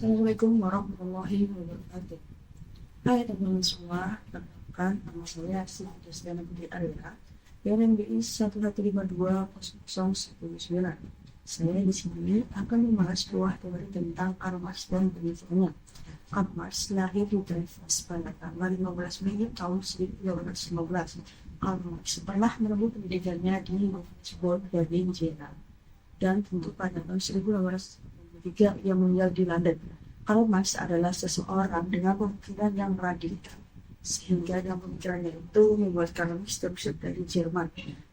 Assalamualaikum warahmatullahi wabarakatuh. Hai teman-teman semua, perkenalkan nama saya Siti Desdana Putri Arya, PNMBI 1152019. Saya di sini akan membahas sebuah teori tentang Karl Marx dan pemikirannya. Karl Marx lahir di Belfast pada tanggal 15 Mei tahun 1915. Karl Marx pernah menempuh pendidikannya di Ravensburg, Berlin, Jerman, dan tentu pada tahun 1893 ia meninggal di London. Karl Marx adalah seseorang dengan pemikiran yang radikal, sehingga dalam pemikirannya itu membuat Karl Marx terusir dari Jerman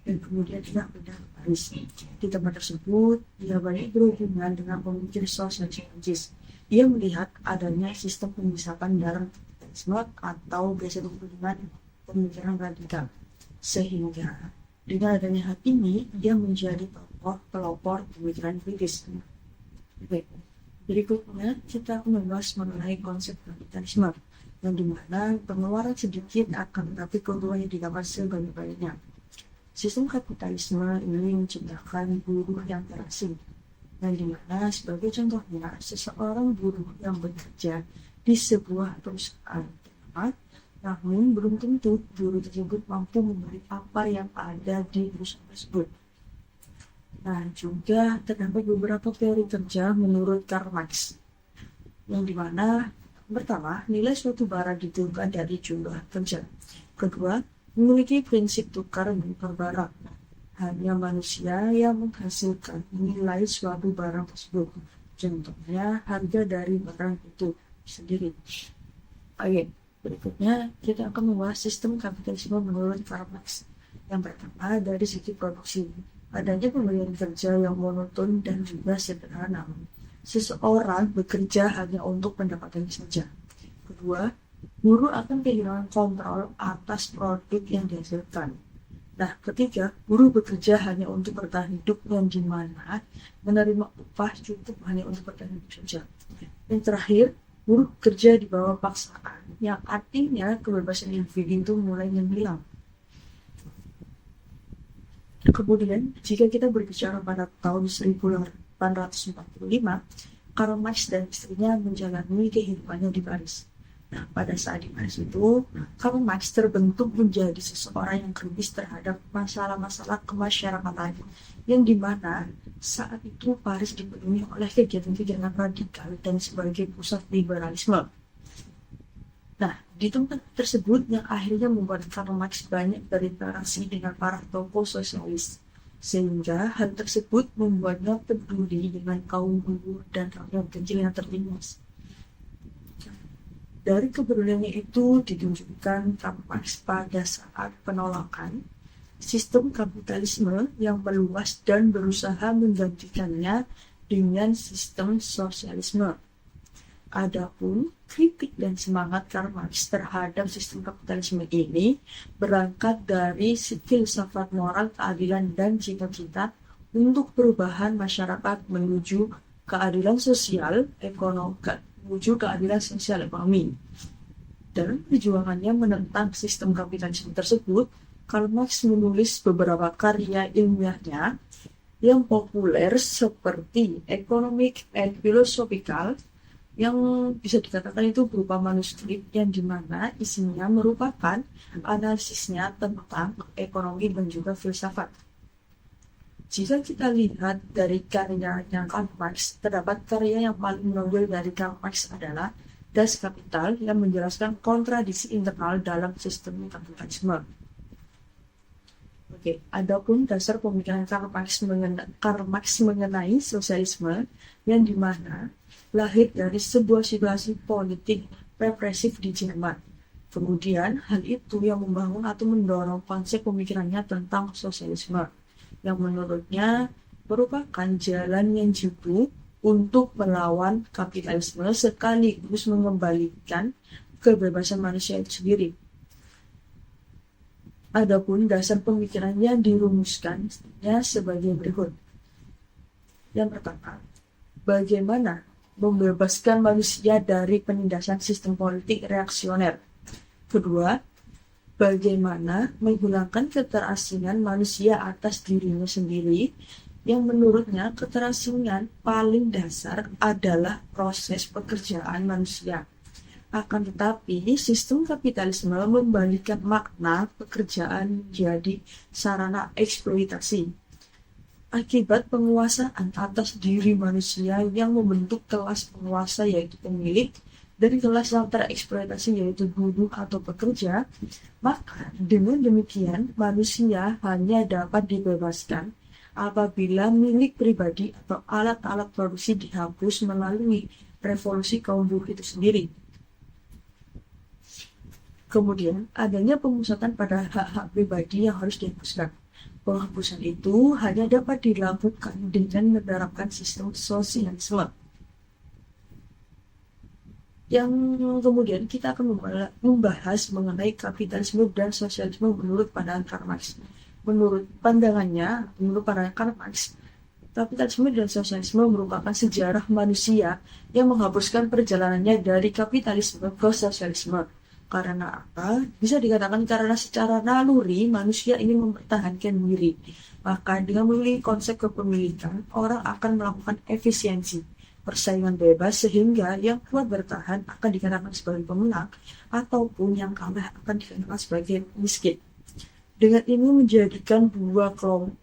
dan kemudian dia pindah ke Paris. Di tempat tersebut, ia banyak berhubungan dengan pemikir sosialis Prancis. Ia melihat adanya sistem pemisahan dalam kapitalisme atau biasa disebut dengan pemikiran radikal, sehingga dengan adanya hal ini, dia menjadi tokoh pelopor pemikiran kritis. Baik, berikutnya kita akan membahas mengenai konsep kapitalisme, yang dimana pengeluaran sedikit akan tetapi keuntungannya didapat sebanyak-banyaknya. Sistem kapitalisme ini menciptakan buruh yang terasing, yang dimana sebagai contohnya seseorang buruh yang bekerja di sebuah perusahaan ternama, namun belum tentu buruh tersebut mampu membeli apa yang ada di perusahaan tersebut. Nah, juga terdapat beberapa teori kerja menurut Karl Marx, yang dimana pertama, nilai suatu barang ditentukan dari jumlah kerja. Kedua, memiliki prinsip tukar menukar barang. Hanya manusia yang menghasilkan nilai suatu barang tersebut. Contohnya, harga dari barang itu sendiri. Oke, berikutnya kita akan membahas sistem kapitalisme menurut Karl Marx. Yang pertama, dari segi produksi. Adanya pemberian kerja yang monoton dan juga sederhana. Seseorang bekerja hanya untuk pendapatannya saja. Kedua, buruh akan kehilangan kontrol atas produk yang dihasilkan. Nah, ketiga, buruh bekerja hanya untuk bertahan hidup, yang dimana menerima upah cukup hanya untuk bertahan hidup saja. Yang terakhir, buruh kerja di bawah paksaan, yang artinya kebebasan individu itu mulai menghilang. Kemudian, jika kita berbicara pada tahun 1845, Karl Marx dan istrinya menjalani kehidupannya di Paris. Nah, pada saat di Paris itu, Karl Marx terbentuk menjadi seseorang yang kritis terhadap masalah-masalah kemasyarakatan, yang dimana saat itu Paris dipenuhi oleh kegiatan-kegiatan radikal dan sebagai pusat liberalisme. Nah, di tempat tersebut yang akhirnya membuat Karl Marx banyak berinteraksi dengan para tokoh sosialis, sehingga hal tersebut membuatnya peduli dengan kaum buruh dan rakyat kecil yang tertindas. Dari kepeduliannya itu ditunjukkan Karl Marx pada saat penolakan sistem kapitalisme yang meluas dan berusaha menggantikannya dengan sistem sosialisme. Adapun kritik dan semangat Karl Marx terhadap sistem kapitalisme ini berangkat dari filsafat moral keadilan dan cita-cita untuk perubahan masyarakat menuju keadilan sosial ekonomi. Dalam perjuangannya menentang sistem kapitalisme tersebut, Karl Marx menulis beberapa karya ilmiahnya yang populer seperti Economic and Philosophical, yang bisa dikatakan itu berupa manuskrip yang dimana isinya merupakan analisisnya tentang ekonomi dan juga filsafat. Jika kita lihat dari karyanya Karl Marx, terdapat karya yang paling menonjol dari Karl Marx adalah Das Kapital, yang menjelaskan kontradiksi internal dalam sistem kapitalisme. Oke, adapun dasar pemikiran Karl Marx mengenai sosialisme, yang dimana lahir dari sebuah situasi politik represif di Jerman. Kemudian, hal itu yang membangun atau mendorong konsep pemikirannya tentang sosialisme, yang menurutnya merupakan jalan yang jitu untuk melawan kapitalisme sekaligus mengembalikan kebebasan manusia itu sendiri. Adapun dasar pemikirannya dirumuskannya sebagai berikut. Yang pertama, bagaimana membebaskan manusia dari penindasan sistem politik reaksioner. Kedua, bagaimana menghilangkan keterasingan manusia atas dirinya sendiri. yang menurutnya keterasingan paling dasar adalah proses pekerjaan manusia. Akan tetapi, sistem kapitalisme membalikan makna pekerjaan menjadi sarana eksploitasi. Akibat penguasaan atas diri manusia yang membentuk kelas penguasa yaitu pemilik, dan kelas yang tereksploitasi yaitu buruh atau pekerja, maka dengan demikian manusia hanya dapat dibebaskan apabila milik pribadi atau alat-alat produksi dihapus melalui revolusi kaum buruh itu sendiri. Kemudian, adanya pemusatan pada hak-hak pribadi yang harus dihapuskan. Penghapusan itu hanya dapat dilakukan dengan menerapkan sistem sosialisme. Yang kemudian kita akan membahas mengenai kapitalisme dan sosialisme menurut pandangan Karl Marx. Menurut pandangan Karl Marx, kapitalisme dan sosialisme merupakan sejarah manusia yang menghapuskan perjalanannya dari kapitalisme ke sosialisme. Karena apa? Bisa dikatakan karena secara naluri manusia ingin mempertahankan diri. Maka dengan memiliki konsep kepemilikan, orang akan melakukan efisiensi, persaingan bebas, sehingga yang kuat bertahan akan dikatakan sebagai pemenang, ataupun yang kalah akan dikatakan sebagai miskin. Dengan ini menjadikan dua kelompok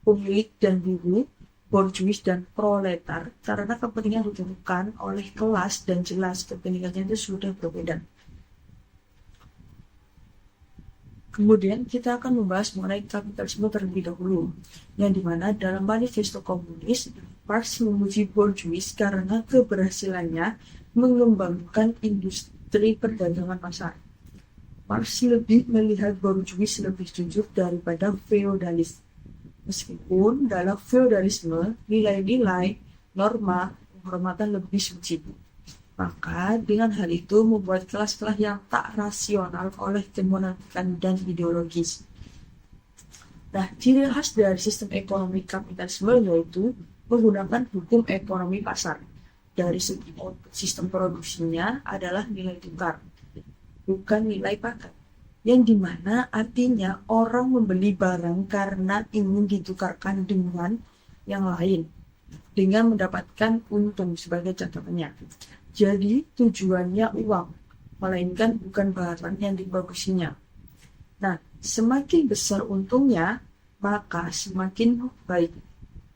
pemilik dan buruh, borjuis dan proletar, karena kepentingan ditentukan oleh kelas dan jelas kepentingannya itu sudah berbeda. Kemudian kita akan membahas mengenai kapitalisme terlebih dahulu, yang dimana dalam manifesto komunis, Marx memuji borjuis karena keberhasilannya mengembangkan industri perdagangan pasar. Marx lebih melihat borjuis lebih jujur daripada feodalis. Meskipun dalam feodalisme, nilai-nilai, norma, penghormatan lebih suci. Maka dengan hal itu membuat kelas-kelas yang tak rasional oleh kemonafikan dan ideologis. Nah, ciri khas dari sistem ekonomi kapitalisme yaitu menggunakan hukum ekonomi pasar. Dari segi sistem produksinya adalah nilai tukar, bukan nilai pakai. Yang dimana artinya orang membeli barang karena ingin ditukarkan dengan yang lain, dengan mendapatkan untung sebagai catatannya. Jadi tujuannya uang, melainkan bukan barang yang diproduksinya. Nah, semakin besar untungnya, maka semakin baik.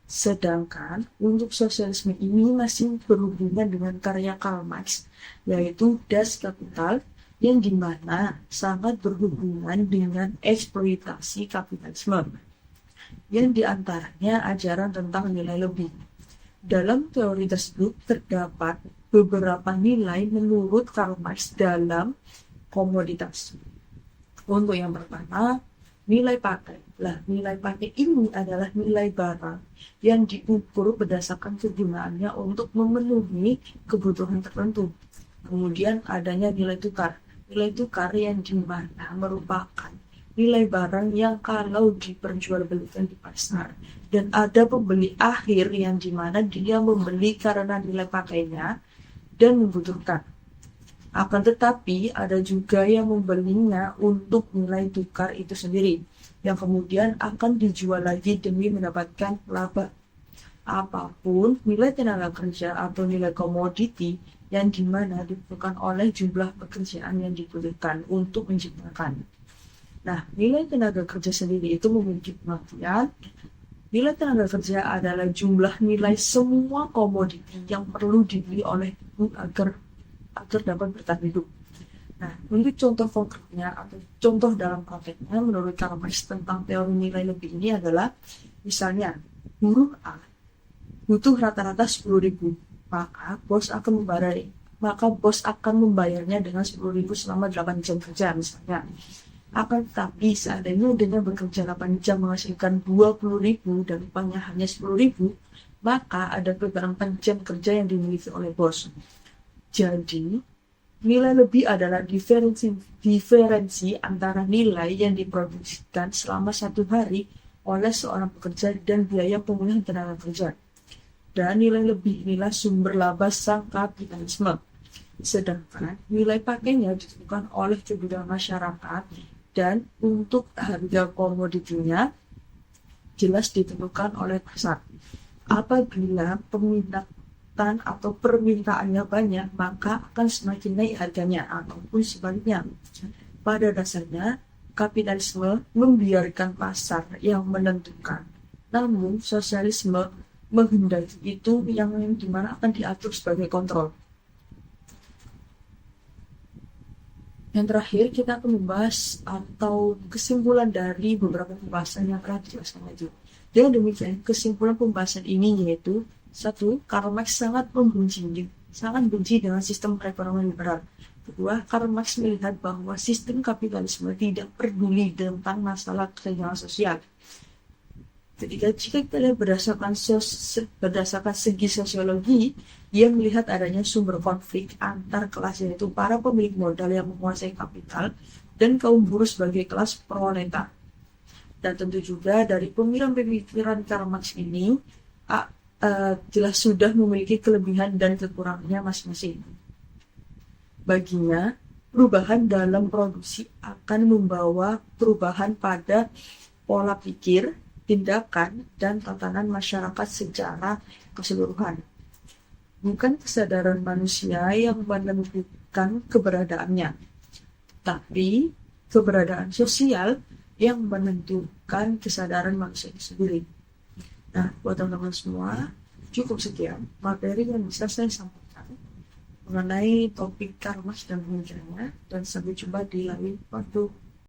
Sedangkan untuk sosialisme ini masih berhubungan dengan karya Karl Marx, yaitu Das Kapital, yang dimana sangat berhubungan dengan eksploitasi kapitalisme, yang diantaranya ajaran tentang nilai lebih. Dalam teori tersebut terdapat beberapa nilai menurut Karl Marx dalam komoditas. Untuk yang pertama, nilai pakai. Nilai pakai ini adalah nilai barang yang diukur berdasarkan kegunaannya untuk memenuhi kebutuhan tertentu. Kemudian adanya nilai tukar. Nilai tukar yang dimana merupakan nilai barang yang kalau diperjualbelikan di pasar dan ada pembeli akhir yang dimana dia membeli karena nilai pakainya dan membutuhkan. Akan tetapi ada juga yang membelinya untuk nilai tukar itu sendiri, yang kemudian akan dijual lagi demi mendapatkan laba. Apapun nilai tenaga kerja atau nilai komoditi yang dimana dibutuhkan oleh jumlah pekerjaan yang dibutuhkan untuk menciptakan. Nah, nilai tenaga kerja sendiri itu memiliki pengertian. Nilai tenaga kerja adalah jumlah nilai semua komoditi yang perlu dibeli oleh agar dapat bertahan hidup. Nah, untuk contoh konkretnya atau contoh dalam prakteknya menurut Karl Marx tentang teori nilai lebih ini adalah misalnya buruh A butuh rata-rata 10.000, maka bos akan membayarnya dengan 10.000 selama 8 jam kerja misalnya. Akan tetapi seandainya dengan bekerja 8 jam menghasilkan 20.000 dan upahnya hanya 10.000, maka ada beberapa jam kerja yang dimiliki oleh bos. Jadi, nilai lebih adalah diferensi antara nilai yang diproduksikan selama 1 hari oleh seorang pekerja dan biaya pemulihan tenaga kerja. Dan nilai lebih inilah sumber laba sang kapitalisme. Sedangkan nilai pakainya ditentukan oleh kebutuhan masyarakat dan untuk harga komoditinya jelas ditentukan oleh pasar. Apabila peminatan atau permintaannya banyak, maka akan semakin naik harganya, ataupun sebaliknya. Pada dasarnya, kapitalisme membiarkan pasar yang menentukan. Namun, sosialisme menghendaki itu yang dimana akan diatur sebagai kontrol. Yang terakhir, kita akan membahas atau kesimpulan dari beberapa pembahasan yang telah dijelaskan tadi. Dengan demikian, kesimpulan pembahasan ini yaitu 1. Karl Marx sangat benci dengan sistem perekonomian liberal. Kedua, Karl Marx melihat bahwa sistem kapitalisme tidak peduli tentang masalah kesenjangan sosial. Ketiga, jika kita lihat berdasarkan segi sosiologi, ia melihat adanya sumber konflik antar kelas, yaitu para pemilik modal yang menguasai kapital dan kaum buruh sebagai kelas proletar. Dan tentu juga dari pemikiran Karl Marx ini jelas sudah memiliki kelebihan dan kekurangannya masing-masing. Baginya, perubahan dalam produksi akan membawa perubahan pada pola pikir, tindakan, dan tatanan masyarakat secara keseluruhan. Bukan kesadaran manusia yang menentukan keberadaannya, tapi keberadaan sosial yang menentukan kesadaran manusia itu sendiri. Nah, buat teman-teman semua, cukup sekian materi yang bisa saya sampaikan mengenai topik Karl Marx dan pemikirannya, dan sampai jumpa di lain waktu.